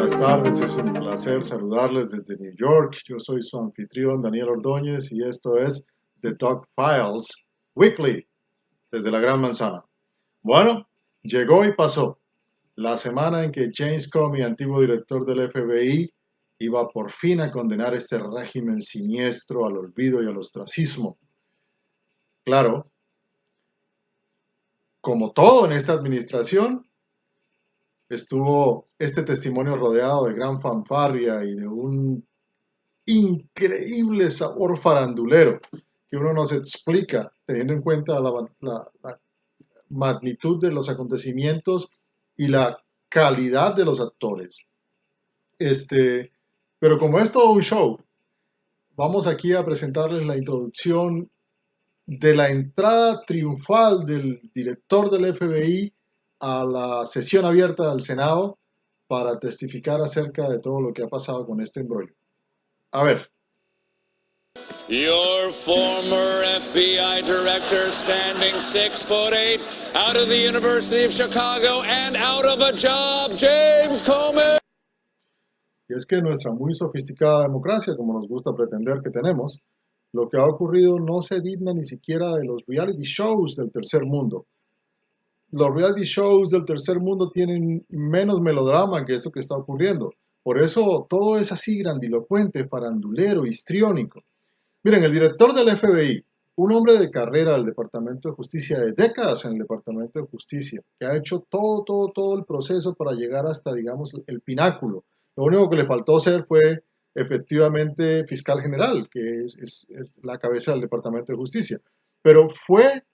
buenas tardes, es un placer saludarles desde New York. Yo soy su anfitrión Daniel Ordóñez y esto es The Doc Files Weekly desde la Gran Manzana. Bueno, llegó y pasó la semana en que James Comey, antiguo director del FBI, iba por fin a condenar este régimen siniestro al olvido y al ostracismo. Claro, como todo en esta administración, estuvo este testimonio rodeado de gran fanfarria y de un increíble sabor farandulero que uno no se explica teniendo en cuenta la magnitud de los acontecimientos y la calidad de los actores. Pero como es todo un show, vamos aquí a presentarles la introducción de la entrada triunfal del director del FBI a la sesión abierta del Senado para testificar acerca de todo lo que ha pasado con este embrollo. A ver. Your former FBI director, standing 6'8", out of the University of Chicago and out of a job, James Comey. Y es que nuestra muy sofisticada democracia, como nos gusta pretender que tenemos, lo que ha ocurrido no se digna ni siquiera de los reality shows del tercer mundo. Los reality shows del tercer mundo tienen menos melodrama que esto que está ocurriendo. Por eso todo es así grandilocuente, farandulero, histriónico. Miren, el director del FBI, un hombre de carrera del Departamento de Justicia, de décadas en el Departamento de Justicia, que ha hecho todo el proceso para llegar hasta, digamos, el pináculo. Lo único que le faltó ser fue efectivamente fiscal general, que es la cabeza del Departamento de Justicia. Pero fue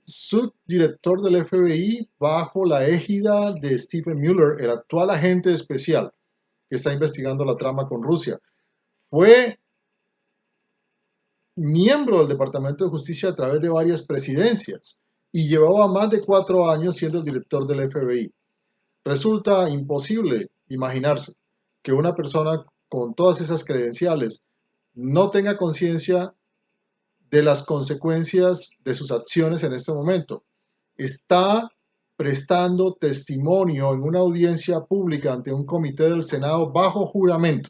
subdirector del FBI bajo la égida de Stephen Mueller, el actual agente especial que está investigando la trama con Rusia. Fue miembro del Departamento de Justicia a través de varias presidencias y llevaba más de 4 años siendo el director del FBI. Resulta imposible imaginarse que una persona con todas esas credenciales no tenga conciencia de las consecuencias de sus acciones en este momento. Está prestando testimonio en una audiencia pública ante un comité del Senado bajo juramento,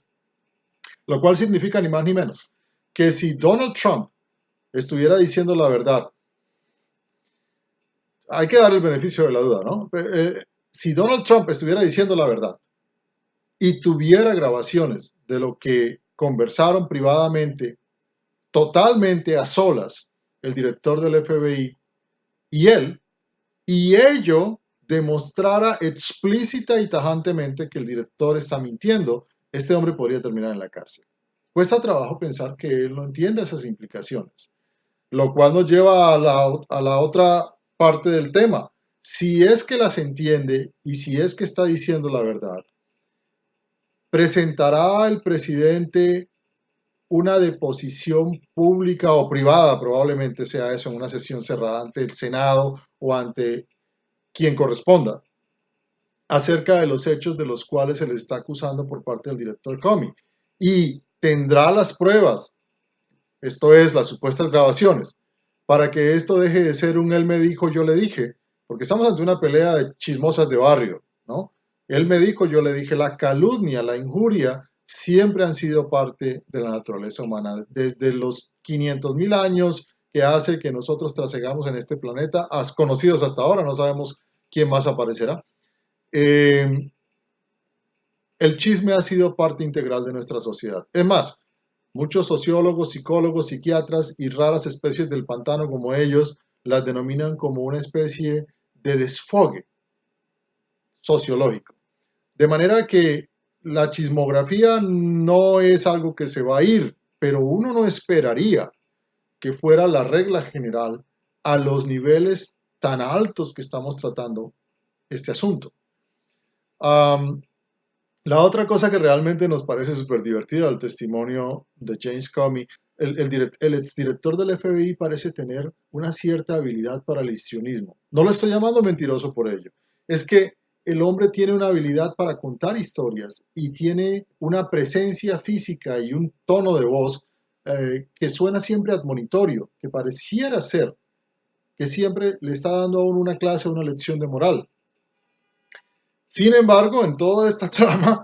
lo cual significa ni más ni menos que si Donald Trump estuviera diciendo la verdad, hay que dar el beneficio de la duda, ¿no? Si Donald Trump estuviera diciendo la verdad y tuviera grabaciones de lo que conversaron privadamente, totalmente a solas, el director del FBI y él, y ello demostrara explícita y tajantemente que el director está mintiendo, este hombre podría terminar en la cárcel. Cuesta trabajo pensar que él no entiende esas implicaciones, lo cual nos lleva a la otra parte del tema. Si es que las entiende y si es que está diciendo la verdad, ¿presentará el presidente una deposición pública o privada, probablemente sea eso, en una sesión cerrada ante el Senado o ante quien corresponda, acerca de los hechos de los cuales se le está acusando por parte del director Comey? Y tendrá las pruebas, esto es, las supuestas grabaciones, para que esto deje de ser un él me dijo, yo le dije, porque estamos ante una pelea de chismosas de barrio, ¿no? Él me dijo, yo le dije, la calumnia, la injuria, siempre han sido parte de la naturaleza humana, desde los 500,000 años que hace que nosotros trasegamos en este planeta, conocidos hasta ahora, no sabemos quién más aparecerá. El chisme ha sido parte integral de nuestra sociedad. Es más, muchos sociólogos, psicólogos, psiquiatras y raras especies del pantano como ellos las denominan como una especie de desfogue sociológico. De manera que la chismografía no es algo que se va a ir, pero uno no esperaría que fuera la regla general a los niveles tan altos que estamos tratando este asunto. La otra cosa que realmente nos parece súper divertida del testimonio de James Comey, el exdirector del FBI parece tener una cierta habilidad para el histrionismo. No lo estoy llamando mentiroso por ello. Es que el hombre tiene una habilidad para contar historias y tiene una presencia física y un tono de voz que suena siempre admonitorio, que pareciera ser que siempre le está dando a uno una clase, una lección de moral. Sin embargo, en toda esta trama,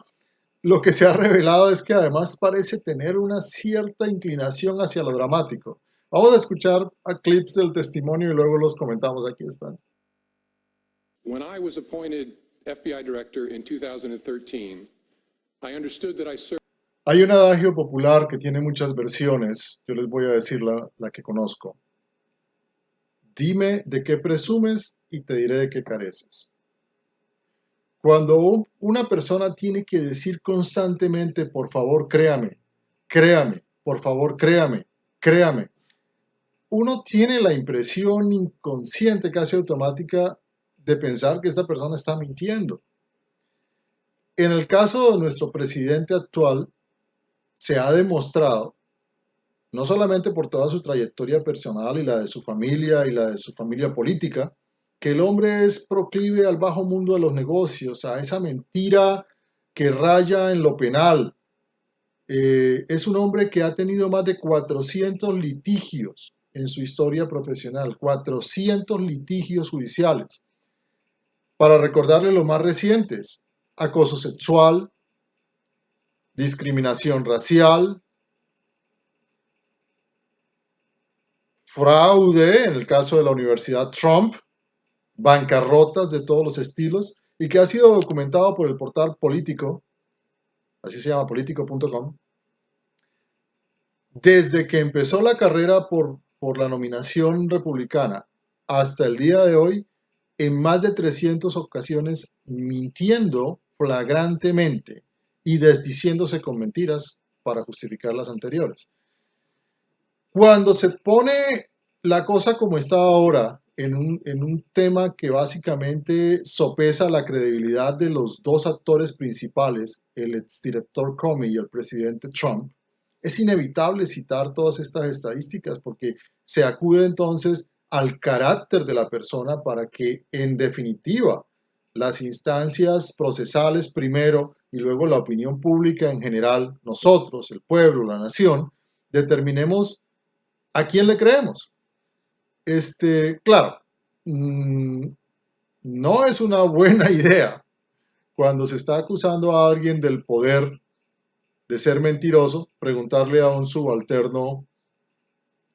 lo que se ha revelado es que además parece tener una cierta inclinación hacia lo dramático. Vamos a escuchar a clips del testimonio y luego los comentamos. Aquí están. When I was appointed FBI director in 2013, I understood that I served. Hay un adagio popular que tiene muchas versiones. Yo les voy a decir la que conozco. Dime de qué presumes y te diré de qué careces. Cuando una persona tiene que decir constantemente, por favor, créame, créame, por favor, créame, créame, uno tiene la impresión inconsciente, casi automática, de pensar que esta persona está mintiendo. En el caso de nuestro presidente actual, se ha demostrado, no solamente por toda su trayectoria personal y la de su familia política, que el hombre es proclive al bajo mundo de los negocios, a esa mentira que raya en lo penal. Es un hombre que ha tenido más de 400 litigios en su historia profesional, 400 litigios judiciales. Para recordarle los más recientes: acoso sexual, discriminación racial, fraude en el caso de la Universidad Trump, bancarrotas de todos los estilos, y que ha sido documentado por el portal Político, así se llama, politico.com. Desde que empezó la carrera por la nominación republicana hasta el día de hoy, en más de 300 ocasiones mintiendo flagrantemente y desdiciéndose con mentiras para justificar las anteriores. Cuando se pone la cosa como está ahora, en un tema que básicamente sopesa la credibilidad de los dos actores principales, el exdirector Comey y el presidente Trump, es inevitable citar todas estas estadísticas porque se acude entonces al carácter de la persona para que, en definitiva, las instancias procesales primero y luego la opinión pública en general, nosotros, el pueblo, la nación, determinemos a quién le creemos. Claro, no es una buena idea cuando se está acusando a alguien del poder de ser mentiroso, preguntarle a un subalterno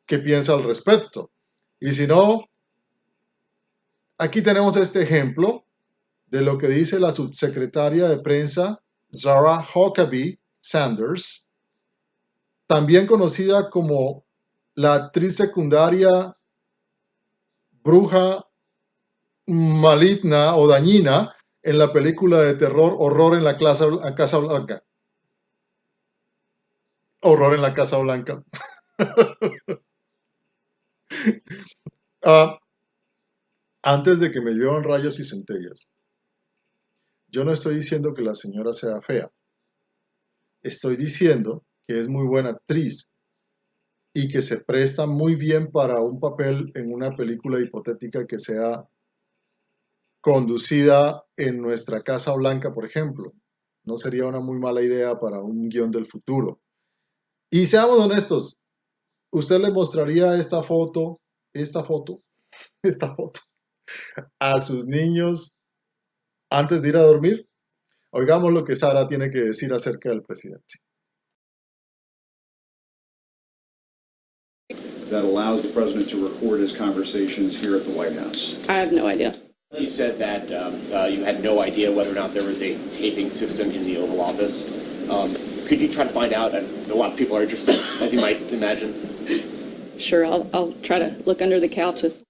qué piensa al respecto. Y si no, aquí tenemos este ejemplo de lo que dice la subsecretaria de prensa Sarah Huckabee Sanders, también conocida como la actriz secundaria bruja maligna o dañina en la película de terror Horror en la Casa Blanca. Horror en la Casa Blanca. Antes de que me lluevan rayos y centellas, yo no estoy diciendo que la señora sea fea. Estoy diciendo que es muy buena actriz y que se presta muy bien para un papel en una película hipotética que sea conducida en nuestra Casa Blanca, por ejemplo. No sería una muy mala idea para un guión del futuro. Y seamos honestos, ¿usted le mostraría esta foto a sus niños antes de ir a dormir? Oigamos lo que Sara tiene que decir acerca del presidente. That allows the president to record his conversations here at the White House? I have no idea. You said that you had no idea whether or not there was a taping system in the Oval Office. Could you try to find out? A lot of people are interested, as you might imagine. Sure, I'll try to look under the couches.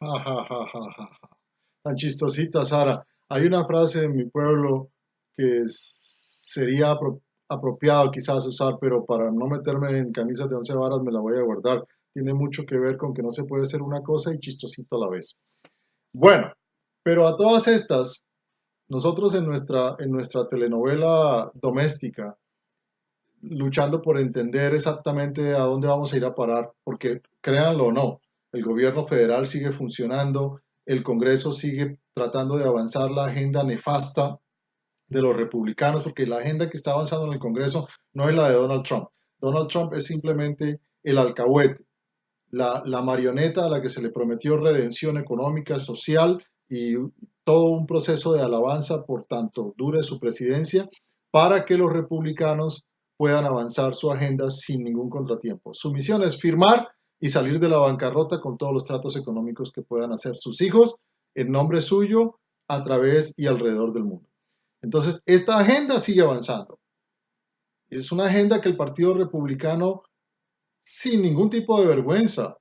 Tan chistosita, Sara. Hay una frase en mi pueblo que sería apropiado quizás usar, pero para no meterme en camisas de 11 varas me la voy a guardar. Tiene mucho que ver con que no se puede ser una cosa y chistosito a la vez. Bueno, pero a todas estas, nosotros en nuestra telenovela doméstica, luchando por entender exactamente a dónde vamos a ir a parar, porque créanlo o no, el gobierno federal sigue funcionando, el Congreso sigue tratando de avanzar la agenda nefasta de los republicanos, porque la agenda que está avanzando en el Congreso no es la de Donald Trump. Donald Trump es simplemente el alcahuete, la marioneta a la que se le prometió redención económica, social y todo un proceso de alabanza por tanto dure su presidencia para que los republicanos puedan avanzar su agenda sin ningún contratiempo. Su misión es firmar y salir de la bancarrota con todos los tratos económicos que puedan hacer sus hijos en nombre suyo a través y alrededor del mundo. Entonces, esta agenda sigue avanzando. Es una agenda que el Partido Republicano, sin ningún tipo de vergüenza,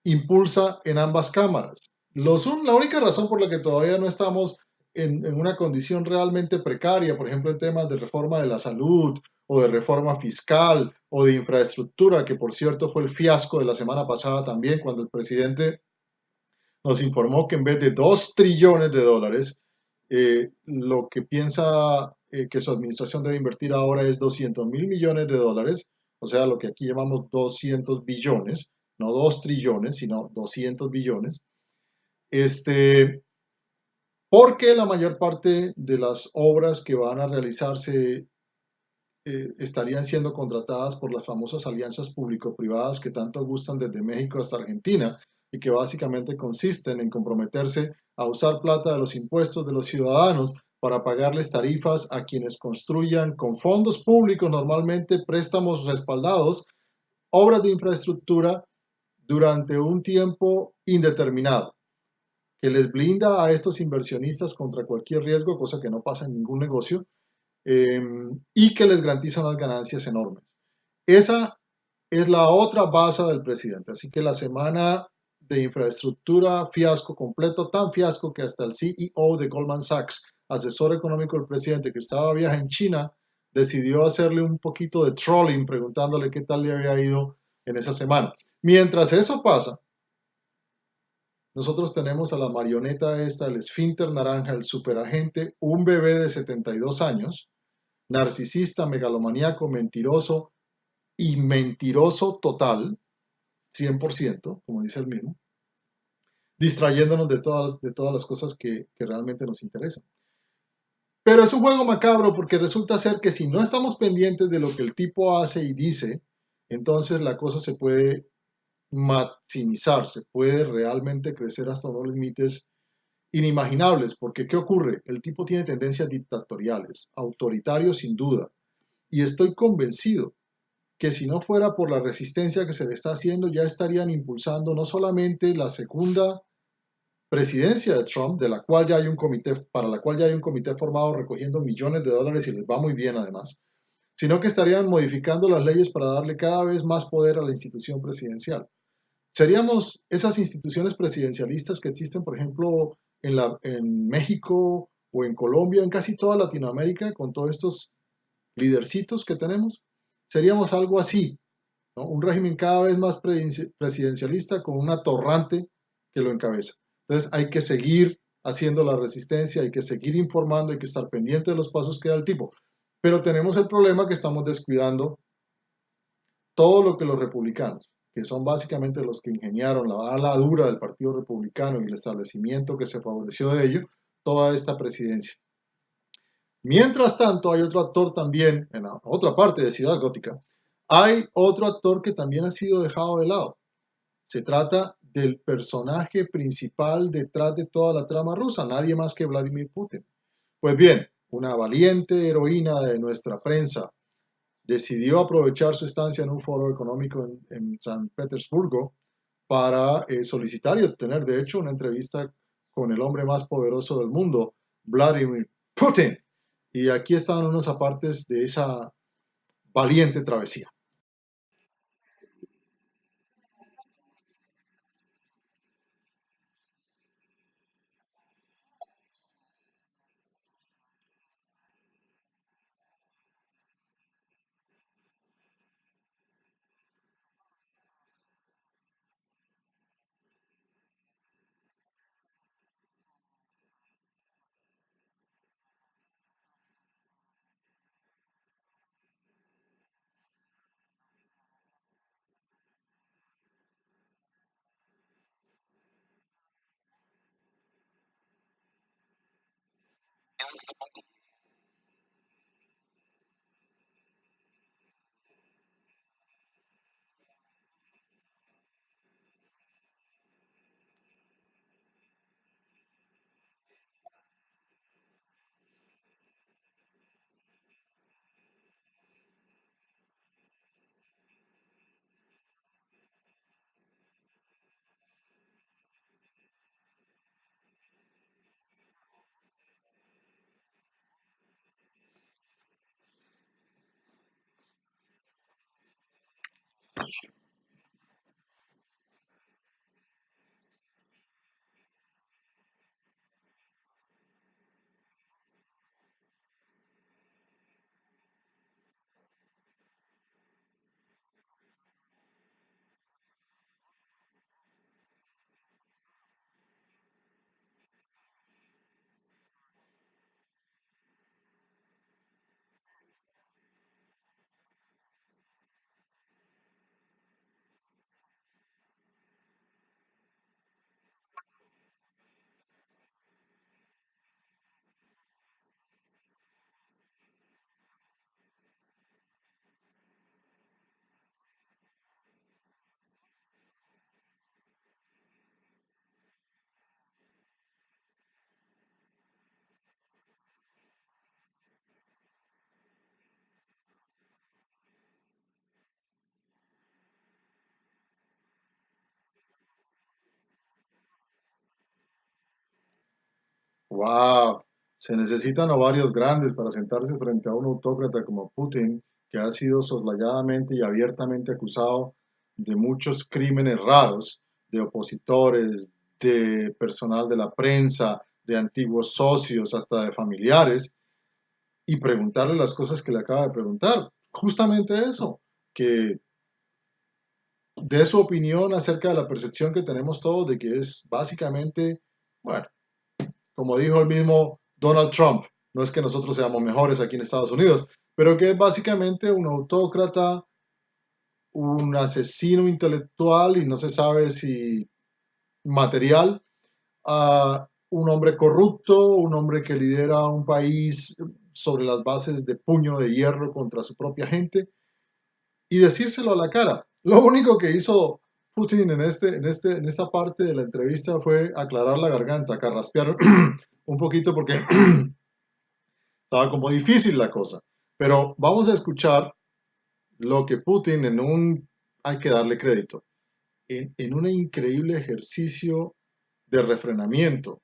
impulsa en ambas cámaras. La única razón por la que todavía no estamos en una condición realmente precaria, por ejemplo, en temas de reforma de la salud o de reforma fiscal o de infraestructura, que por cierto fue el fiasco de la semana pasada también, cuando el presidente nos informó que en vez de 2 trillones de dólares, lo que piensa que su administración debe invertir ahora es 200.000 millones de dólares, o sea, lo que aquí llamamos 200 billones, no 2 trillones, sino 200 billones, porque la mayor parte de las obras que van a realizarse estarían siendo contratadas por las famosas alianzas público-privadas que tanto gustan desde México hasta Argentina y que básicamente consisten en comprometerse a usar plata de los impuestos de los ciudadanos para pagarles tarifas a quienes construyan con fondos públicos, normalmente préstamos respaldados, obras de infraestructura durante un tiempo indeterminado, que les blinda a estos inversionistas contra cualquier riesgo, cosa que no pasa en ningún negocio, y que les garantiza unas ganancias enormes. Esa es la otra base del presidente. Así que la semana de infraestructura, fiasco completo, tan fiasco que hasta el CEO de Goldman Sachs, asesor económico del presidente que estaba de viaje en China, decidió hacerle un poquito de trolling preguntándole qué tal le había ido en esa semana. Mientras eso pasa, nosotros tenemos a la marioneta esta, el esfínter naranja, el superagente, un bebé de 72 años, narcisista, megalomaníaco, mentiroso y mentiroso total, 100%, como dice el mismo, distrayéndonos de todas las cosas que realmente nos interesan. Pero es un juego macabro porque resulta ser que si no estamos pendientes de lo que el tipo hace y dice, entonces la cosa se puede maximizar, se puede realmente crecer hasta unos límites inimaginables, porque ¿qué ocurre? El tipo tiene tendencias dictatoriales, autoritario sin duda, y estoy convencido que si no fuera por la resistencia que se le está haciendo, ya estarían impulsando no solamente la segunda presidencia de Trump, de la cual ya hay un comité, para la cual ya hay un comité formado recogiendo millones de dólares y les va muy bien además, sino que estarían modificando las leyes para darle cada vez más poder a la institución presidencial. Seríamos esas instituciones presidencialistas que existen, por ejemplo, en México o en Colombia, en casi toda Latinoamérica, con todos estos lidercitos que tenemos. Seríamos algo así, ¿no? Un régimen cada vez más presidencialista con un atorrante que lo encabeza. Entonces hay que seguir haciendo la resistencia, hay que seguir informando, hay que estar pendiente de los pasos que da el tipo. Pero tenemos el problema que estamos descuidando todo lo que los republicanos, que son básicamente los que ingeniaron la ala dura del Partido Republicano y el establecimiento que se favoreció de ello, toda esta presidencia. Mientras tanto, hay otro actor también, en la otra parte de Ciudad Gótica, hay otro actor que también ha sido dejado de lado. Se trata del personaje principal detrás de toda la trama rusa, nadie más que Vladimir Putin. Pues bien, una valiente heroína de nuestra prensa decidió aprovechar su estancia en un foro económico en San Petersburgo para solicitar y obtener, de hecho, una entrevista con el hombre más poderoso del mundo, Vladimir Putin. Y aquí están unos apartes de esa valiente travesía. Wow, se necesitan ovarios grandes para sentarse frente a un autócrata como Putin, que ha sido soslayadamente y abiertamente acusado de muchos crímenes raros, de opositores, de personal de la prensa, de antiguos socios, hasta de familiares, y preguntarle las cosas que le acaba de preguntar. Justamente eso, que dé su opinión acerca de la percepción que tenemos todos de que es básicamente, bueno, como dijo el mismo Donald Trump, no es que nosotros seamos mejores aquí en Estados Unidos, pero que es básicamente un autócrata, un asesino intelectual y no se sabe si material, un hombre corrupto, un hombre que lidera un país sobre las bases de puño de hierro contra su propia gente y decírselo a la cara. Lo único que hizo Putin en esta parte de la entrevista fue aclarar la garganta, carraspear un poquito porque estaba como difícil la cosa. Pero vamos a escuchar lo que Putin hay que darle crédito, en un increíble ejercicio de refrenamiento,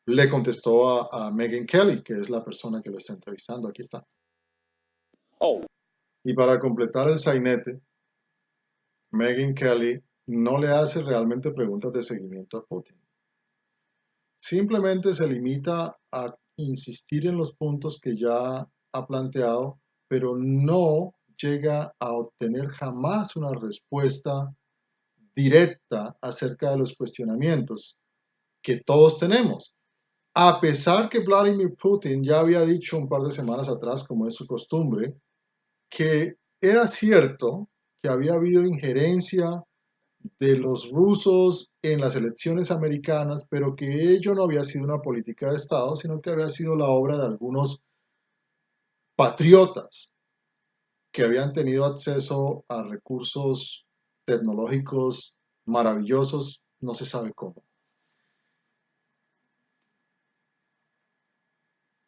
le contestó a Megyn Kelly, que es la persona que lo está entrevistando. Aquí está. Oh, Y para completar el sainete, Megyn Kelly no le hace realmente preguntas de seguimiento a Putin. Simplemente se limita a insistir en los puntos que ya ha planteado, pero no llega a obtener jamás una respuesta directa acerca de los cuestionamientos que todos tenemos. A pesar que Vladimir Putin ya había dicho un par de semanas atrás, como es su costumbre, que era cierto que había habido injerencia de los rusos en las elecciones americanas, pero que ello no había sido una política de Estado, sino que había sido la obra de algunos patriotas que habían tenido acceso a recursos tecnológicos maravillosos, no se sabe cómo.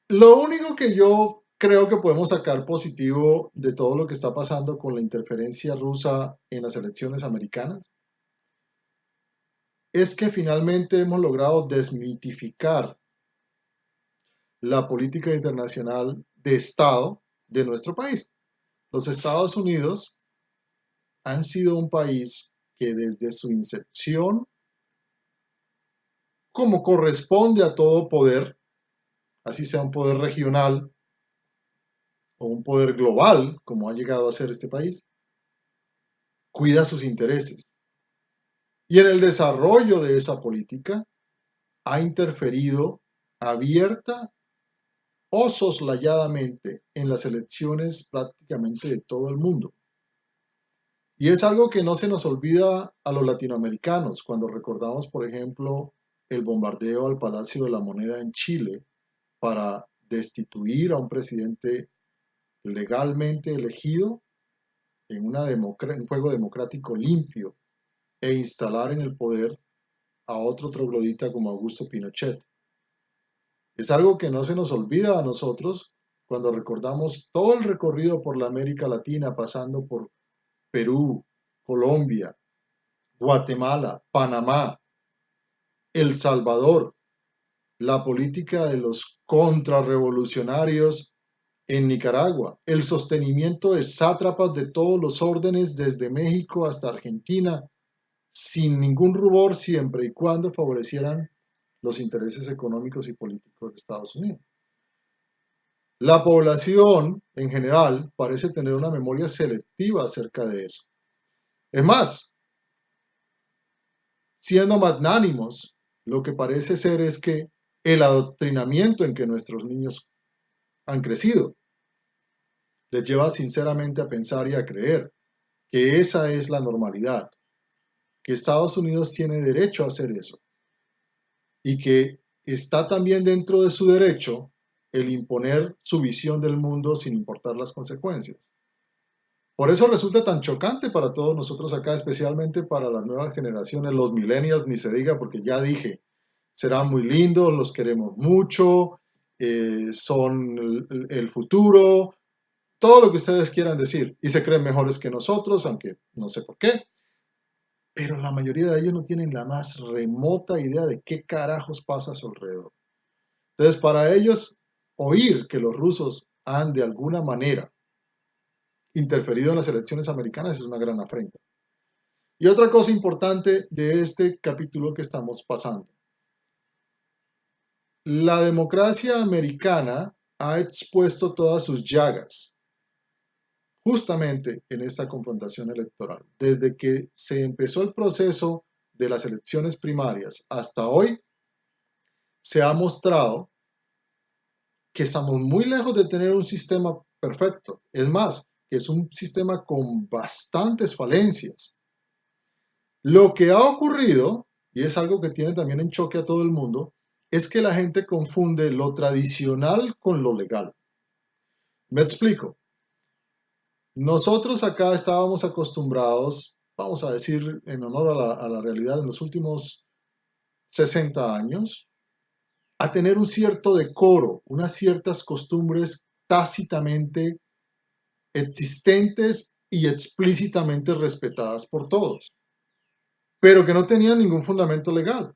Lo único que yo creo que podemos sacar positivo de todo lo que está pasando con la interferencia rusa en las elecciones americanas es que finalmente hemos logrado desmitificar la política internacional de Estado de nuestro país. Los Estados Unidos han sido un país que desde su incepción, como corresponde a todo poder, así sea un poder regional o un poder global, como ha llegado a ser este país, cuida sus intereses. Y en el desarrollo de esa política ha interferido abierta o soslayadamente en las elecciones prácticamente de todo el mundo. Y es algo que no se nos olvida a los latinoamericanos cuando recordamos, por ejemplo, el bombardeo al Palacio de la Moneda en Chile para destituir a un presidente legalmente elegido en un juego democrático limpio e instalar en el poder a otro troglodita como Augusto Pinochet. Es algo que no se nos olvida a nosotros cuando recordamos todo el recorrido por la América Latina, pasando por Perú, Colombia, Guatemala, Panamá, El Salvador, la política de los contrarrevolucionarios en Nicaragua, el sostenimiento de sátrapas de todos los órdenes desde México hasta Argentina, sin ningún rubor, siempre y cuando favorecieran los intereses económicos y políticos de Estados Unidos. La población en general parece tener una memoria selectiva acerca de eso. Es más, siendo magnánimos, lo que parece ser es que el adoctrinamiento en que nuestros niños han crecido les lleva sinceramente a pensar y a creer que esa es la normalidad, que Estados Unidos tiene derecho a hacer eso y que está también dentro de su derecho el imponer su visión del mundo sin importar las consecuencias. Por eso resulta tan chocante para todos nosotros acá, especialmente para las nuevas generaciones, los millennials, ni se diga, porque ya dije, serán muy lindos, los queremos mucho, son el futuro, todo lo que ustedes quieran decir, y se creen mejores que nosotros, aunque no sé por qué. pero la mayoría de ellos no tienen la más remota idea de qué carajos pasa a su alrededor. Entonces, para ellos, oír que los rusos han de alguna manera interferido en las elecciones americanas es una gran afrenta. Y otra cosa importante de este capítulo que estamos pasando. La democracia americana ha expuesto todas sus llagas justamente en esta confrontación electoral. Desde que se empezó el proceso de las elecciones primarias hasta hoy, se ha mostrado que estamos muy lejos de tener un sistema perfecto. Es más, que es un sistema con bastantes falencias. Lo que ha ocurrido, y es algo que tiene también en choque a todo el mundo, es que la gente confunde lo tradicional con lo legal. Me explico. Nosotros acá estábamos acostumbrados, vamos a decir en honor a la realidad, en los últimos 60 años, a tener un cierto decoro, unas ciertas costumbres tácitamente existentes y explícitamente respetadas por todos, pero que no tenían ningún fundamento legal.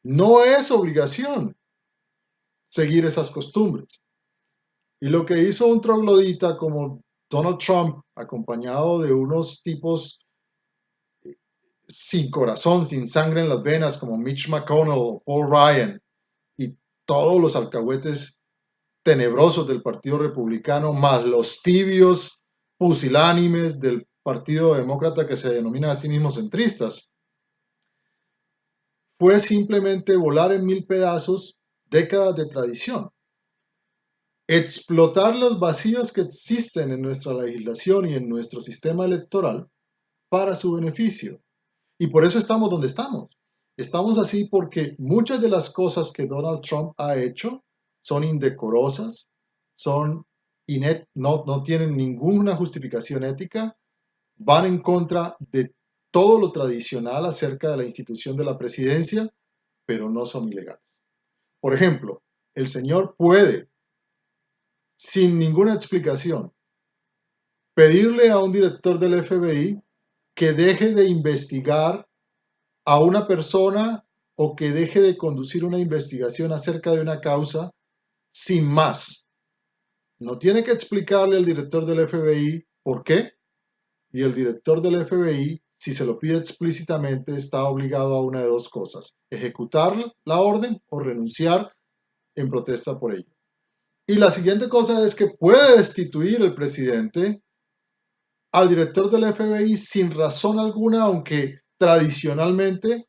No es obligación seguir esas costumbres. Y lo que hizo un troglodita como Donald Trump, acompañado de unos tipos sin corazón, sin sangre en las venas, como Mitch McConnell o Paul Ryan, y todos los alcahuetes tenebrosos del Partido Republicano, más los tibios pusilánimes del Partido Demócrata que se denominan a sí mismos centristas, fue simplemente volar en mil pedazos décadas de tradición. Explotar los vacíos que existen en nuestra legislación y en nuestro sistema electoral para su beneficio. Y por eso estamos donde estamos. Estamos así porque muchas de las cosas que Donald Trump ha hecho son indecorosas, no tienen ninguna justificación ética, van en contra de todo lo tradicional acerca de la institución de la presidencia, pero no son ilegales. Por ejemplo, el señor puede, sin ninguna explicación, pedirle a un director del FBI que deje de investigar a una persona o que deje de conducir una investigación acerca de una causa sin más. No tiene que explicarle al director del FBI por qué, y el director del FBI, si se lo pide explícitamente, está obligado a una de dos cosas: ejecutar la orden o renunciar en protesta por ello. Y la siguiente cosa es que puede destituir el presidente al director del FBI sin razón alguna, aunque tradicionalmente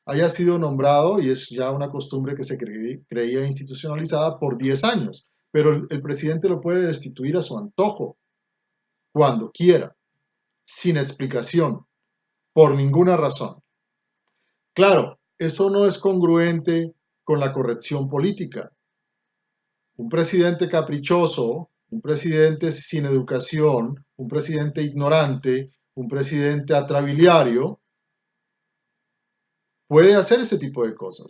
haya sido nombrado, y es ya una costumbre que se creía institucionalizada por 10 años. Pero el presidente lo puede destituir a su antojo, cuando quiera, sin explicación, por ninguna razón. Claro, eso no es congruente con la corrección política. Un presidente caprichoso, un presidente sin educación, un presidente ignorante, un presidente atrabiliario, puede hacer ese tipo de cosas.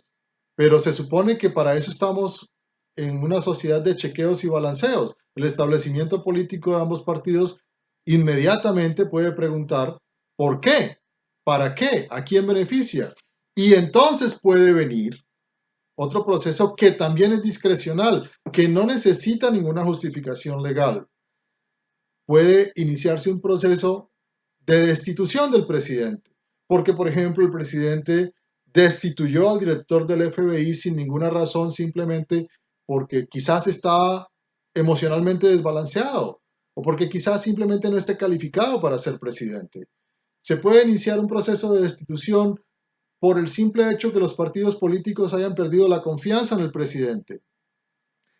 Pero se supone que para eso estamos en una sociedad de chequeos y balanceos. El establecimiento político de ambos partidos inmediatamente puede preguntar ¿por qué? ¿Para qué? ¿A quién beneficia? Y entonces puede venir otro proceso que también es discrecional, que no necesita ninguna justificación legal. Puede iniciarse un proceso de destitución del presidente, porque, por ejemplo, el presidente destituyó al director del FBI sin ninguna razón, simplemente porque quizás está emocionalmente desbalanceado o porque quizás simplemente no esté calificado para ser presidente. Se puede iniciar un proceso de destitución por el simple hecho que los partidos políticos hayan perdido la confianza en el presidente.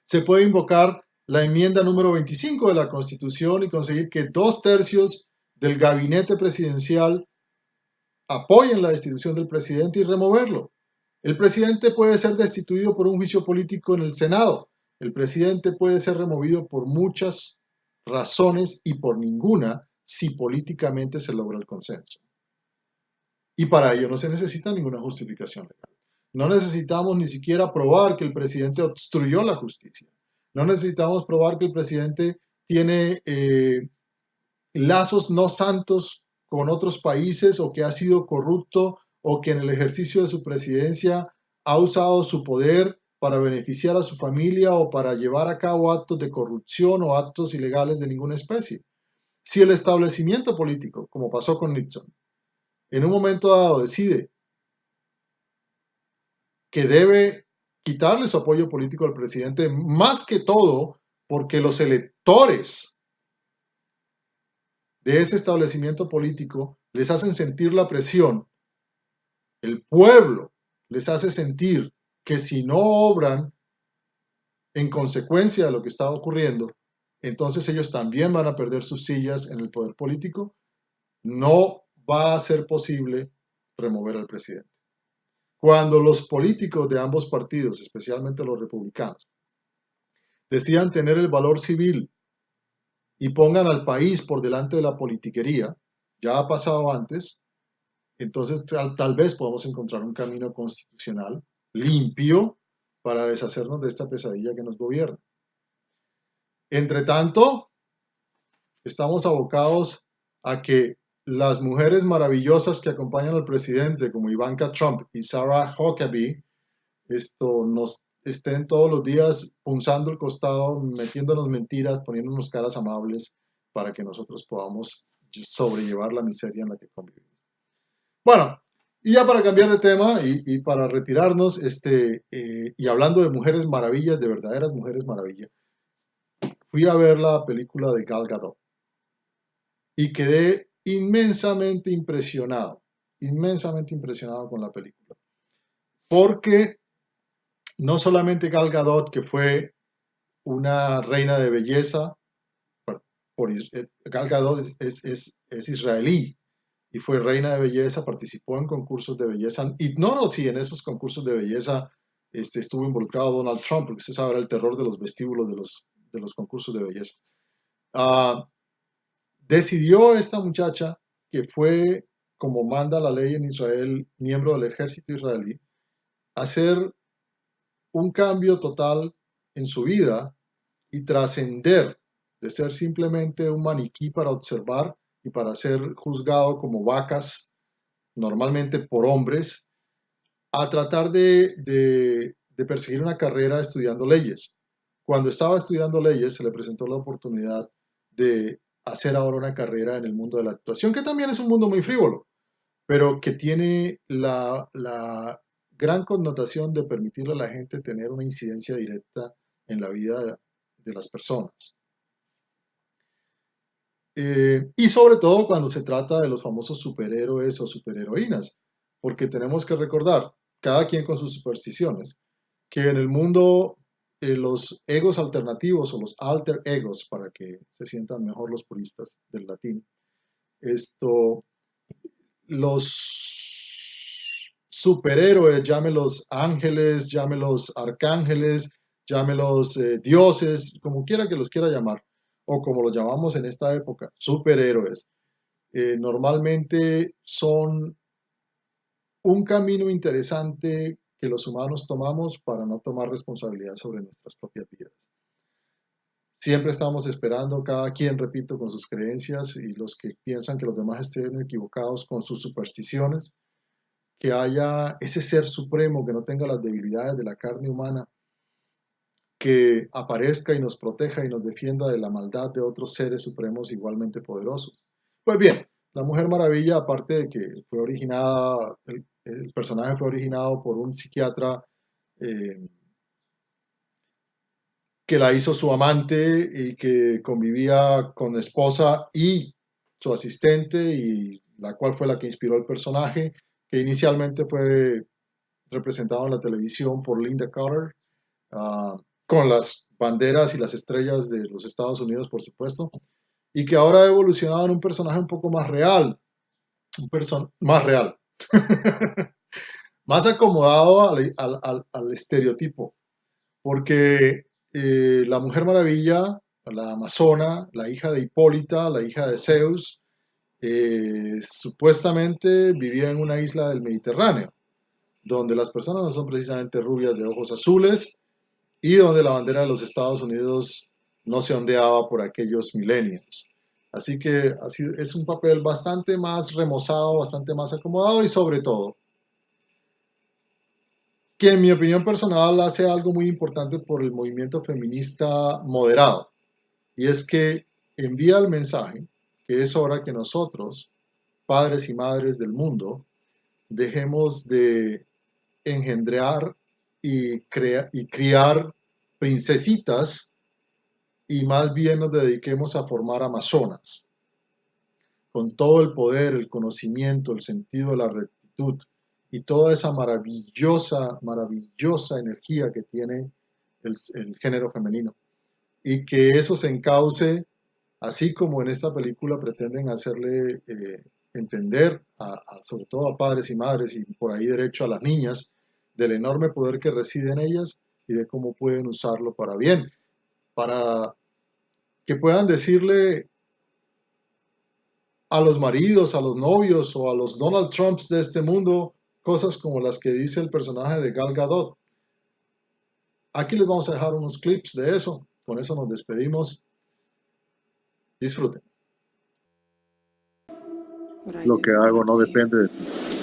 Se puede invocar la enmienda número 25 de la Constitución y conseguir que 2/3 del gabinete presidencial apoyen la destitución del presidente y removerlo. El presidente puede ser destituido por un juicio político en el Senado. El presidente puede ser removido por muchas razones y por ninguna si políticamente se logra el consenso. Y para ello no se necesita ninguna justificación legal. No necesitamos ni siquiera probar que el presidente obstruyó la justicia. No necesitamos probar que el presidente tiene lazos no santos con otros países o que ha sido corrupto o que en el ejercicio de su presidencia ha usado su poder para beneficiar a su familia o para llevar a cabo actos de corrupción o actos ilegales de ninguna especie. Si el establecimiento político, como pasó con Nixon, en un momento dado decide que debe quitarle su apoyo político al presidente, más que todo porque los electores de ese establecimiento político les hacen sentir la presión, el pueblo les hace sentir que si no obran en consecuencia de lo que está ocurriendo, entonces ellos también van a perder sus sillas en el poder político, no va a ser posible remover al presidente. Cuando los políticos de ambos partidos, especialmente los republicanos, decidan tener el valor civil y pongan al país por delante de la politiquería, ya ha pasado antes, entonces tal vez podamos encontrar un camino constitucional limpio para deshacernos de esta pesadilla que nos gobierna. Entre tanto, estamos abocados a que las mujeres maravillosas que acompañan al presidente, como Ivanka Trump y Sarah Huckabee, nos estén todos los días punzando el costado, metiéndonos mentiras, poniéndonos caras amables para que nosotros podamos sobrellevar la miseria en la que convivimos. Bueno, y ya para cambiar de tema y para retirarnos, y hablando de mujeres maravillas, de verdaderas mujeres maravillas, fui a ver la película de Gal Gadot y quedé inmensamente impresionado con la película. Porque no solamente Gal Gadot, que fue una reina de belleza, Gal Gadot es israelí y fue reina de belleza, participó en concursos de belleza. Ignoro si en esos concursos de belleza estuvo involucrado Donald Trump, porque usted sabe, era el terror de los vestíbulos de los concursos de belleza. Decidió esta muchacha, que fue, como manda la ley en Israel, miembro del ejército israelí, hacer un cambio total en su vida y trascender de ser simplemente un maniquí para observar y para ser juzgado como vacas, normalmente por hombres, a tratar de perseguir una carrera estudiando leyes. Cuando estaba estudiando leyes, se le presentó la oportunidad de hacer ahora una carrera en el mundo de la actuación, que también es un mundo muy frívolo, pero que tiene la gran connotación de permitirle a la gente tener una incidencia directa en la vida de las personas. Y sobre todo cuando se trata de los famosos superhéroes o superheroínas, porque tenemos que recordar, cada quien con sus supersticiones, que en el mundo los egos alternativos o los alter egos, para que se sientan mejor los puristas del latín, los superhéroes, llámelos ángeles, llámelos arcángeles, llámelos dioses, como quiera que los quiera llamar, o como los llamamos en esta época, superhéroes, normalmente son un camino interesante que los humanos tomamos para no tomar responsabilidad sobre nuestras propias vidas. Siempre estamos esperando, cada quien, repito, con sus creencias, y los que piensan que los demás estén equivocados con sus supersticiones, que haya ese ser supremo que no tenga las debilidades de la carne humana, que aparezca y nos proteja y nos defienda de la maldad de otros seres supremos igualmente poderosos. Pues bien, la Mujer Maravilla, aparte de que fue originada, el personaje fue originado por un psiquiatra que la hizo su amante y que convivía con esposa y su asistente, y la cual fue la que inspiró el personaje, que inicialmente fue representado en la televisión por Linda Carter, con las banderas y las estrellas de los Estados Unidos, por supuesto, y que ahora ha evolucionado en un personaje un poco más real, más acomodado al estereotipo, porque la Mujer Maravilla, la amazona, la hija de Hipólita, la hija de Zeus, supuestamente vivía en una isla del Mediterráneo, donde las personas no son precisamente rubias de ojos azules y donde la bandera de los Estados Unidos no se ondeaba por aquellos milenios. Así que es un papel bastante más remozado, bastante más acomodado y sobre todo, que en mi opinión personal hace algo muy importante por el movimiento feminista moderado. Y es que envía el mensaje que es hora que nosotros, padres y madres del mundo, dejemos de engendrar y criar princesitas y más bien nos dediquemos a formar amazonas, con todo el poder, el conocimiento, el sentido de la rectitud y toda esa maravillosa, maravillosa energía que tiene el género femenino. Y que eso se encauce, así como en esta película pretenden hacerle entender, sobre todo a padres y madres y por ahí derecho a las niñas, del enorme poder que reside en ellas y de cómo pueden usarlo para bien, para que puedan decirle a los maridos, a los novios o a los Donald Trumps de este mundo cosas como las que dice el personaje de Gal Gadot. Aquí les vamos a dejar unos clips de eso. Con eso nos despedimos. Disfruten. Lo que hago no depende de ti.